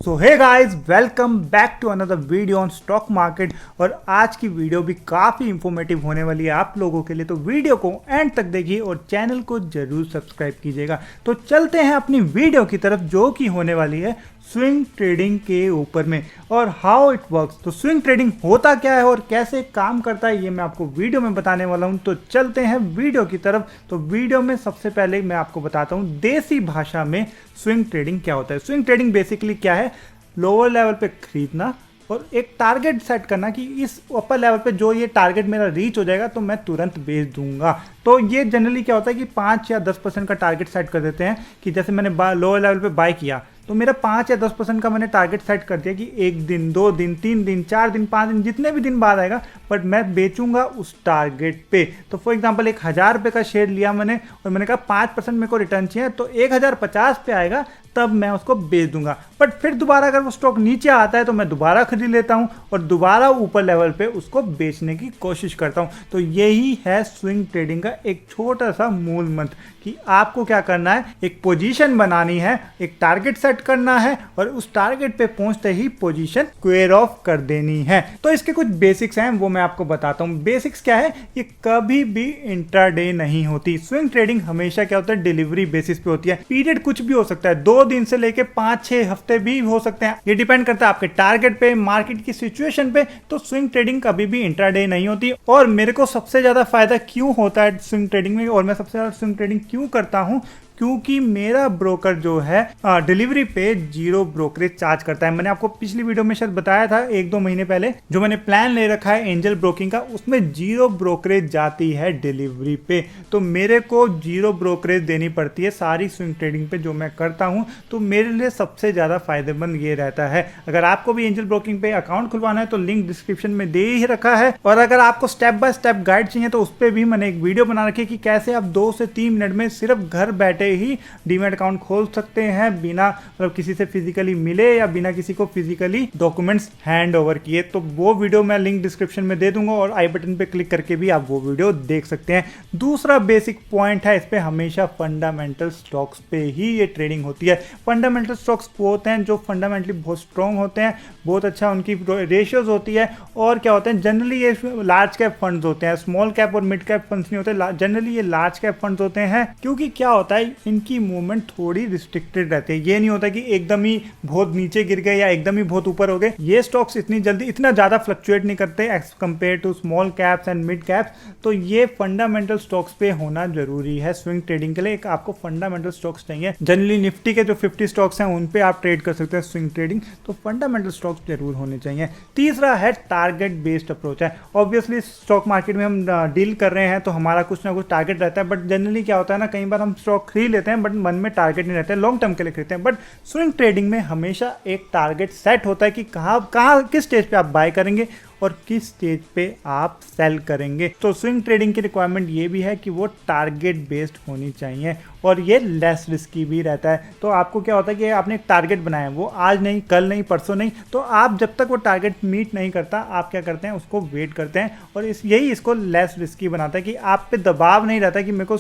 So hey guys, welcome back to another video on stock market. और आज की video भी काफ़ी इंफॉर्मेटिव होने वाली है आप लोगों के लिए, तो वीडियो को एंड तक देखिए और चैनल को जरूर सब्सक्राइब कीजिएगा। तो चलते हैं अपनी वीडियो की तरफ, जो कि होने वाली है स्विंग ट्रेडिंग के ऊपर में और हाउ इट वर्क्स। तो स्विंग ट्रेडिंग होता क्या है और कैसे काम करता है, ये मैं आपको वीडियो में बताने वाला हूं। तो चलते हैं वीडियो की तरफ। तो वीडियो में सबसे पहले मैं आपको बताता हूं देसी भाषा में स्विंग ट्रेडिंग क्या होता है। स्विंग ट्रेडिंग बेसिकली क्या है, लोअर लेवल पे खरीदना और एक टारगेट सेट करना कि इस अपर लेवल पे जो ये टारगेट मेरा रीच हो जाएगा तो मैं तुरंत बेच दूंगा। तो ये जनरली क्या होता है कि 5 या 10% का टारगेट सेट कर देते हैं कि जैसे मैंने लोअर लेवल पे बाय किया तो मेरा 5 या 10% का मैंने टारगेट सेट कर दिया कि 1 दिन 2 दिन 3 दिन 4 दिन 5 दिन जितने भी दिन बाद आएगा, बट मैं बेचूंगा उस टारगेट पे। तो फॉर एग्जांपल 1000 रुपये का शेयर लिया मैंने और मैंने कहा 5% मेरे को रिटर्न चाहिए, तो 1050 पे आएगा तब मैं उसको बेच दूंगा। बट फिर दोबारा अगर वो स्टॉक नीचे आता है तो मैं दोबारा खरीद लेता हूं और दोबारा ऊपर लेवल पे उसको बेचने की कोशिश करता हूं। तो यही है स्विंग ट्रेडिंग का एक छोटा सा मूल मंत्र कि आपको क्या करना है, एक पोजीशन बनानी है, एक टारगेट सेट करना है और उस टारगेट पे पहुंचते ही पोजीशन क्लियर ऑफ कर देनी है। तो इसके कुछ बेसिक्स हैं, वो मैं आपको बताता हूं। बेसिक्स क्या है, ये कभी भी इंट्राडे नहीं होती। स्विंग ट्रेडिंग हमेशा क्या होता है, डिलीवरी बेसिस पे होती है। पीरियड कुछ भी हो सकता है, 2 दिन से लेके 5-6 हफ्ते भी हो सकते हैं। ये डिपेंड करता है आपके टारगेट पे, मार्केट की सिचुएशन पे। तो स्विंग ट्रेडिंग कभी भी इंट्राडे नहीं होती। और मेरे को सबसे ज्यादा फायदा क्यों होता है स्विंग ट्रेडिंग में और मैं सबसे ज्यादा स्विंग ट्रेडिंग क्यों करता हूं, क्योंकि मेरा ब्रोकर जो है डिलीवरी पे 0 ब्रोकरेज चार्ज करता है। मैंने आपको पिछली वीडियो में शायद बताया था 1-2 महीने पहले, जो मैंने प्लान ले रखा है एंजल ब्रोकिंग का, उसमें 0 ब्रोकरेज जाती है डिलीवरी पे। तो मेरे को 0 ब्रोकरेज देनी पड़ती है सारी स्विंग ट्रेडिंग पे जो मैं करता हूं। तो मेरे लिए सबसे ज़्यादा फायदेमंद ये रहता है। अगर आपको भी एंजल ब्रोकिंग पे अकाउंट खुलवाना है तो लिंक डिस्क्रिप्शन में दे ही रखा है। और अगर आपको स्टेप बाय स्टेप गाइड चाहिए तो उस पर भी मैंने एक वीडियो बना रखी है कि कैसे आप 2 से 3 मिनट में सिर्फ घर बैठे ही डीमैट अकाउंट खोल सकते हैं, बिना मतलब किसी से फिजिकली मिले या बिना किसी को फिजिकली डॉक्यूमेंट्स हैंड ओवर किए। तो वो वीडियो मैं लिंक डिस्क्रिप्शन में दे दूंगा और आई बटन पे क्लिक करके भी आप वो वीडियो देख सकते हैं। दूसरा बेसिक पॉइंट है, इस पे हमेशा फंडामेंटल स्टॉक्स पे ही ये ट्रेडिंग होती है। फंडामेंटल स्टॉक्स वो होते हैं जो फंडामेंटली बहुत स्ट्रॉन्ग होते हैं, बहुत अच्छा उनकी रेशियोज होती है। और क्या होते हैं, जनरली ये लार्ज कैप फंड्स होते हैं, स्मॉल कैप और मिड कैप फंड्स नहीं होते। जनरली ये लार्ज कैप फंड्स होते हैं, क्योंकि क्या होता है इनकी मूवमेंट थोड़ी रिस्ट्रिक्टेड रहती है। ये नहीं होता कि एकदम ही बहुत नीचे गिर गए या एकदम ही बहुत ऊपर हो गए। ये स्टॉक्स इतनी जल्दी इतना ज्यादा फ्लक्चुएट नहीं करते as compare to small caps and mid caps. तो ये फंडामेंटल स्टॉक्स पे होना जरूरी है स्विंग ट्रेडिंग के लिए। एक आपको फंडामेंटल स्टॉक्स चाहिए। जनरली निफ्टी के जो 50 स्टॉक्स हैं उन पे आप ट्रेड कर सकते हैं स्विंग ट्रेडिंग, तो फंडामेंटल स्टॉक्स जरूर होने चाहिए। तीसरा है टारगेट बेस्ड अप्रोच है। ऑब्वियसली स्टॉक मार्केट में हम डील कर रहे हैं तो हमारा कुछ ना कुछ टारगेट रहता है, बट जनरली क्या होता है ना, कई बार हम स्टॉक खरीद लेते हैं बट मन में टारगेट नहीं रहते, लॉन्ग टर्म के लिए खरीदते हैं। बट स्विंग ट्रेडिंग में हमेशा एक टारगेट सेट होता है कि कहाँ किस स्टेज पे आप बाय करेंगे और किस स्टेज पे आप सेल करेंगे। तो स्विंग ट्रेडिंग की रिक्वायरमेंट ये भी है कि वो टारगेट बेस्ड होनी चाहिए और ये लेस रिस्की भी रहता है। तो आपको क्या होता है कि आपने एक टारगेट बनाया है, वो आज नहीं, कल नहीं, परसों नहीं, तो आप जब तक वो टारगेट मीट नहीं करता आप क्या करते हैं, उसको वेट करते हैं। और यही इसको लेस रिस्की बनाता है कि आप पे दबाव नहीं रहता कि मेरे को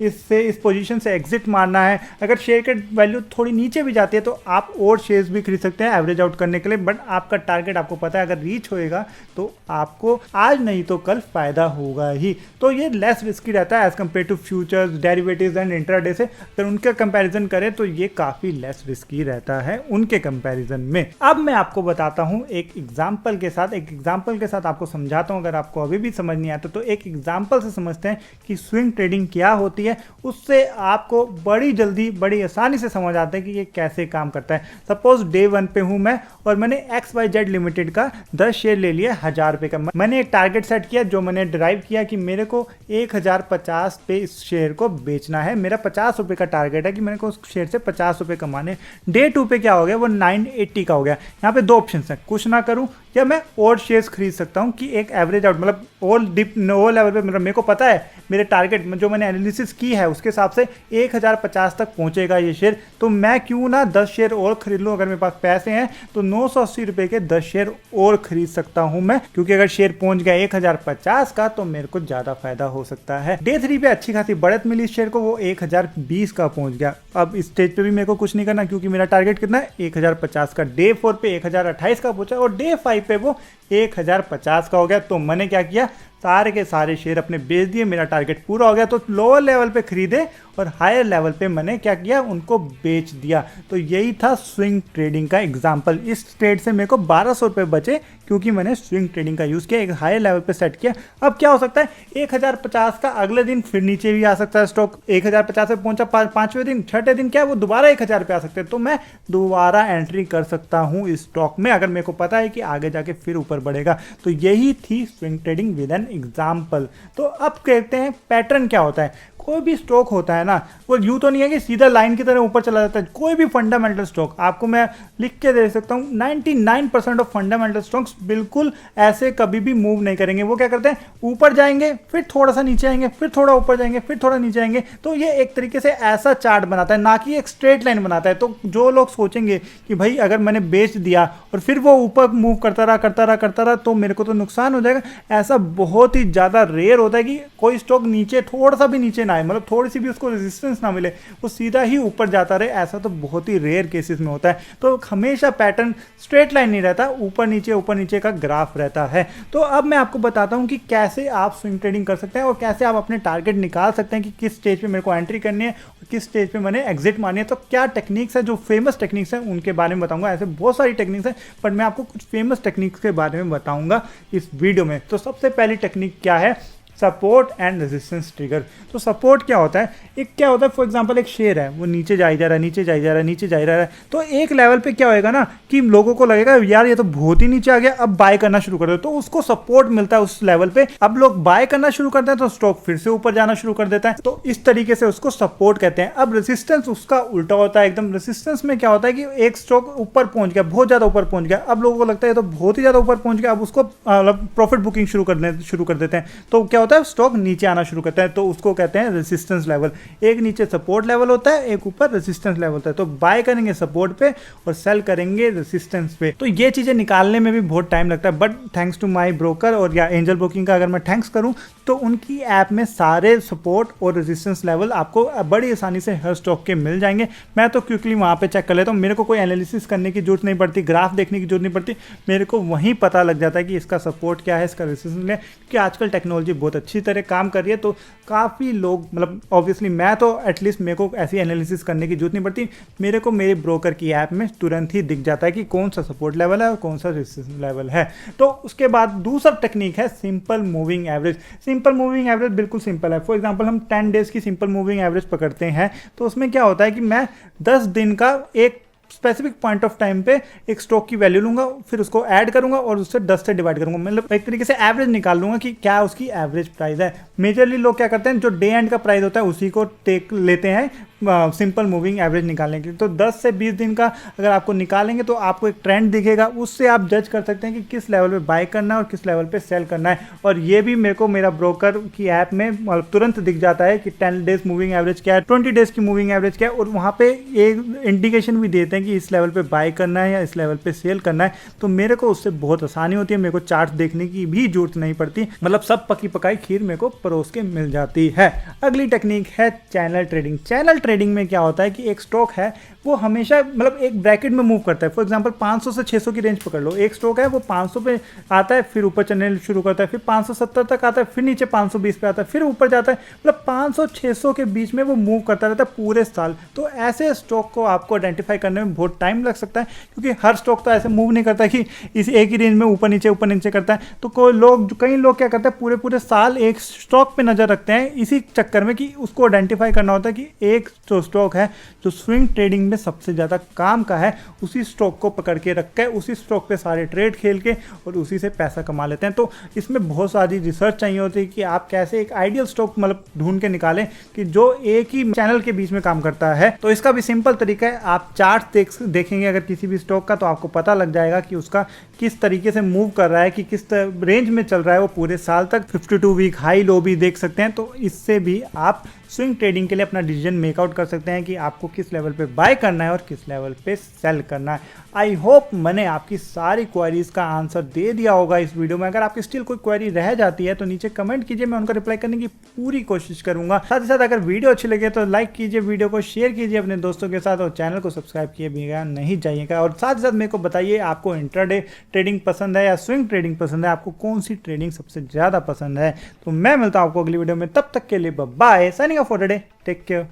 इस पोजीशन से एग्जिट मारना है। अगर शेयर की वैल्यू थोड़ी नीचे भी जाती है तो आप और शेयर्स भी खरीद सकते हैं एवरेज आउट करने के लिए, बट आपका टारगेट आपको पता है अगर रीच होएगा तो आपको आज नहीं तो कल फायदा होगा ही। तो ये लेस रिस्की रहता है as compare to futures, derivatives and intraday से। अगर उनका कंपैरिजन करें तो ये काफी लेस रिस्की रहता है उनके कंपैरिजन में। अब मैं आपको बताता हूं एक एग्जांपल के साथ आपको समझाता हूं। अगर आपको अभी भी समझ नहीं आता तो एक एग्जांपल से समझते हैं कि स्विंग ट्रेडिंग क्या होती है। उससे आपको बड़ी जल्दी बड़ी आसानी से समझ आता है कि ये कैसे काम करता है। सपोज डे 1 पे हूं मैं और मैंने XYZ लिमिटेड का 10 शेयर ले लिया 1000 रुपए का। मैंने एक टारगेट सेट किया जो मैंने ड्राइव किया कि मेरे को 1050 पे इस शेयर को बेचना है। मेरा 50 रुपए का टारगेट है कि मेरे को उस शेयर से 50 रुपए कमाने। डे 2 पे क्या हो गया, वो 980 का हो गया। यहाँ पे 2 ऑप्शन है, कुछ ना करूं या मैं और शेयर्स खरीद सकता हूँ कि एक एवरेज आउट मतलब और डिप और लेवल पे मेरे को पता है मेरे टारगेट जो मैंने एनालिसिस की है उसके हिसाब से 1050 तक पहुंचेगा ये शेयर, तो मैं क्यों ना 10 शेयर और खरीद लूँ। अगर मेरे पास पैसे हैं तो 980 रुपए के 10 शेयर और खरीद सकता हूं मैं, क्योंकि अगर शेयर पहुंच गया 1050 का तो मेरे को ज्यादा फायदा हो सकता है। डे 3 पे अच्छी खासी बढ़त मिली शेयर को, वो 1020 का पहुंच गया। अब इस स्टेज पे भी मेरे को कुछ नहीं करना क्योंकि मेरा टारगेट कितना है 1050 का। डे 4 पे 1028 का पहुंचा और डे 5 पे वो 1050 का हो गया। तो मैंने क्या किया, सारे के सारे शेयर अपने बेच दिए, मेरा टारगेट पूरा हो गया। तो लोअर लेवल पे खरीदे और हायर लेवल पे मैंने क्या किया, उनको बेच दिया। तो यही था स्विंग ट्रेडिंग का एग्जांपल। इस ट्रेड से मेरे को 1200 रुपये बचे क्योंकि मैंने स्विंग ट्रेडिंग का यूज़ किया, एक हायर लेवल पे सेट किया। अब क्या हो सकता है 1050 का अगले दिन फिर नीचे भी आ सकता है स्टॉक। 1050 पे पहुंचा, पांचवें दिन छठे दिन क्या है वो दोबारा 1000 पे आ सकते हैं। तो मैं दोबारा एंट्री कर सकता हूँ इस स्टॉक में अगर मेरे को पता है कि आगे जाके फिर ऊपर बढ़ेगा। तो यही थी swing trading with an example. तो अब कहते हैं पैटर्न क्या होता है। कोई भी स्टॉक होता है ना, वो यूं तो नहीं है कि सीधा लाइन की तरह ऊपर चला जाता है। कोई भी फंडामेंटल स्टॉक आपको मैं लिख के दे सकता हूँ, 99% ऑफ फंडामेंटल स्टॉक्स बिल्कुल ऐसे कभी भी मूव नहीं करेंगे। वो क्या करते हैं, ऊपर जाएंगे फिर थोड़ा सा नीचे आएंगे, फिर थोड़ा ऊपर जाएंगे, फिर थोड़ा नीचे आएंगे। तो ये एक तरीके से ऐसा चार्ट बनाता है, ना कि एक स्ट्रेट लाइन बनाता है। तो जो लोग सोचेंगे कि भाई अगर मैंने बेच दिया और फिर वो ऊपर मूव करता रहा तो मेरे को तो नुकसान हो जाएगा, ऐसा बहुत ही ज़्यादा रेयर होता है कि कोई स्टॉक नीचे थोड़ा सा भी नीचे ना, मतलब थोड़ी सी भी उसको रेजिस्टेंस ना मिले, वो सीधा ही ऊपर जाता रहे। ऐसा तो बहुत ही रेयर केसेस में होता है। तो हमेशा पैटर्न स्ट्रेट लाइन नहीं रहता, ऊपर नीचे का ग्राफ रहता है। तो अब मैं आपको बताता हूं कि कैसे आप स्विंग ट्रेडिंग कर सकते हैं और कैसे आप अपने टारगेट निकाल सकते हैं कि किस स्टेज पे मेरे को एंट्री करनी है और किस स्टेज पे मैंने एग्जिट मारनी है। तो क्या टेक्निक्स है, जो फेमस टेक्निक्स हैं उनके बारे में बताऊंगा। ऐसे बहुत सारी टेक्निक्स हैं बट मैं आपको कुछ फेमस टेक्निक्स के बारे में बताऊंगा इस वीडियो में। तो सबसे पहली टेक्निक क्या है, सपोर्ट एंड रेजिस्टेंस ट्रिगर। तो सपोर्ट क्या होता है, एक क्या होता है फॉर एग्जांपल एक शेयर है, वो नीचे जा रहा है, तो एक लेवल पे क्या होएगा ना कि लोगों को लगेगा यार ये तो बहुत ही नीचे आ गया, अब बाय करना शुरू कर दो। तो उसको सपोर्ट मिलता है उस लेवल पे, अब लोग बाय करना शुरू करते हैं तो स्टॉक फिर से ऊपर जाना शुरू कर देता है। तो इस तरीके से उसको सपोर्ट कहते हैं। अब रेजिस्टेंस उसका उल्टा होता है एकदम। रेजिस्टेंस में क्या होता है कि एक स्टॉक ऊपर पहुंच गया, बहुत ज्यादा ऊपर पहुंच गया, अब लोगों को लगता है तो बहुत ही ज्यादा ऊपर पहुंच गया, अब उसको प्रॉफिट बुकिंग शुरू कर देते हैं। तो क्या होता है, स्टॉक नीचे आना शुरू करता है, तो उसको कहते हैं रेजिस्टेंस लेवल। एक नीचे सपोर्ट लेवल होता है, एक ऊपर रेजिस्टेंस लेवल होता है। तो बाय करेंगे सपोर्ट पे और सेल करेंगे रेजिस्टेंस पे। तो ये चीजें निकालने में भी बहुत टाइम लगता है, but thanks to my broker और या एंजल ब्रोकिंग का अगर मैं थैंक्स करूं तो उनकी ऐप में सारे सपोर्ट और रेजिस्टेंस लेवल आपको बड़ी आसानी से हर स्टॉक के मिल जाएंगे। मैं तो क्विकली वहां पे चेक कर लेता हूं, मेरे को कोई एनालिसिस करने की जरूरत नहीं पड़ती, ग्राफ देखने की जरूरत नहीं पड़ती, मेरे को वहीं पता लग जाता है कि इसका सपोर्ट क्या है, इसका रेजिस्टेंस है। क्योंकि आजकल टेक्नोलॉजी बहुत अच्छी तरह काम कर रही है, तो काफ़ी लोग मतलब ऑब्वियसली मैं तो एटलीस्ट मेरे को ऐसी एनालिसिस करने की जरूरत नहीं पड़ती, मेरे को मेरे ब्रोकर की ऐप में तुरंत ही दिख जाता है कि कौन सा सपोर्ट लेवल है और कौन सा रेजिस्टेंस लेवल है। तो उसके बाद दूसरा टेक्निक है simple moving average. Simple moving average बिल्कुल सिंपल है। फॉर एग्जांपल हम 10 डेज की सिंपल मूविंग एवरेज पकड़ते हैं, तो उसमें क्या होता है कि मैं 10 दिन का एक स्पेसिफिक पॉइंट ऑफ टाइम पे एक स्टॉक की वैल्यू लूंगा, फिर उसको ऐड करूंगा और उससे 10 से डिवाइड करूंगा, मतलब एक तरीके से एवरेज निकाल लूंगा कि क्या उसकी एवरेज प्राइस है। मेजरली लोग क्या करते हैं, जो डे एंड का प्राइस होता है उसी को टेक लेते हैं सिंपल मूविंग एवरेज निकालने के लिए। तो 10 से 20 दिन का अगर आपको निकालेंगे तो आपको एक ट्रेंड दिखेगा, उससे आप जज कर सकते हैं कि किस लेवल पे बाय करना है और किस लेवल पे सेल करना है। और ये भी मेरे को मेरा ब्रोकर की ऐप में तुरंत दिख जाता है कि 10 डेज मूविंग एवरेज क्या है, 20 डेज की मूविंग एवरेज क्या है, और वहाँ पे एक इंडिकेशन भी देते हैं कि इस लेवल पे बाय करना है या इस लेवल पे सेल करना है। तो मेरे को उससे बहुत आसानी होती है, मेरे को चार्ट देखने की भी जरूरत नहीं पड़ती, मतलब सब पकी पकाई खीर मेरे को परोस के मिल जाती है। अगली टेक्निक है चैनल ट्रेडिंग। चैनल ट्रेडिंग में क्या होता है कि एक स्टॉक है वो हमेशा मतलब एक ब्रैकेट में मूव करता है। फॉर एग्जांपल 500 से 600 की रेंज पकड़ लो, एक स्टॉक है वो 500 पे आता है, फिर ऊपर चलने शुरू करता है, फिर 570 तक आता है, फिर नीचे 520 पे आता है, फिर ऊपर जाता है, मतलब 500-600 के बीच में वो मूव करता रहता है पूरे साल। तो ऐसे स्टॉक को आपको आइडेंटिफाई करने में बहुत टाइम लग सकता है, क्योंकि हर स्टॉक तो ऐसे मूव नहीं करता कि इस एक ही रेंज में ऊपर नीचे करता है। तो कई लोग क्या करते हैं, पूरे साल एक स्टॉक पे नजर रखते हैं, इसी चक्कर में कि उसको आइडेंटिफाई करना होता है कि एक जो स्टॉक है जो स्विंग ट्रेडिंग में सबसे ज़्यादा काम का है, उसी स्टॉक को पकड़ के रख के उसी स्टॉक पे सारे ट्रेड खेल के और उसी से पैसा कमा लेते हैं। तो इसमें बहुत सारी रिसर्च चाहिए होती है कि आप कैसे एक आइडियल स्टॉक मतलब ढूंढ के निकालें कि जो एक ही चैनल के बीच में काम करता है। तो इसका भी सिंपल तरीका है, आप चार्ट देखेंगे अगर किसी भी स्टॉक का, तो आपको पता लग जाएगा कि उसका किस तरीके से मूव कर रहा है, कि किस रेंज में चल रहा है वो पूरे साल तक। 52 वीक हाई लो भी देख सकते हैं। तो इससे भी आप स्विंग ट्रेडिंग के लिए अपना डिसीजन मेकआउट कर सकते हैं कि आपको किस लेवल पे बाय करना है और किस लेवल पे सेल करना है। आई होप मैंने आपकी सारी क्वेरीज का आंसर दे दिया होगा इस वीडियो में। अगर आपकी स्टिल कोई क्वेरी रह जाती है तो नीचे कमेंट कीजिए, मैं उनका रिप्लाई करने की पूरी कोशिश करूंगा। साथ ही साथ अगर वीडियो अच्छी लगे तो लाइक कीजिए, वीडियो को शेयर कीजिए अपने दोस्तों के साथ और चैनल को सब्सक्राइब किए बिना नहीं जाइएगा। और साथ ही साथ मेरे को बताइए आपको इंट्राडे ट्रेडिंग पसंद है या स्विंग ट्रेडिंग पसंद है, आपको कौन सी ट्रेडिंग सबसे ज़्यादा पसंद है। तो मैं मिलता हूँ आपको अगली वीडियो में, तब तक के लिए bye, signing off for today, take care.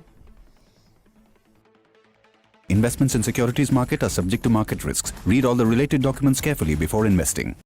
Investments in securities market are subject to market risks. Read all the related documents carefully before investing.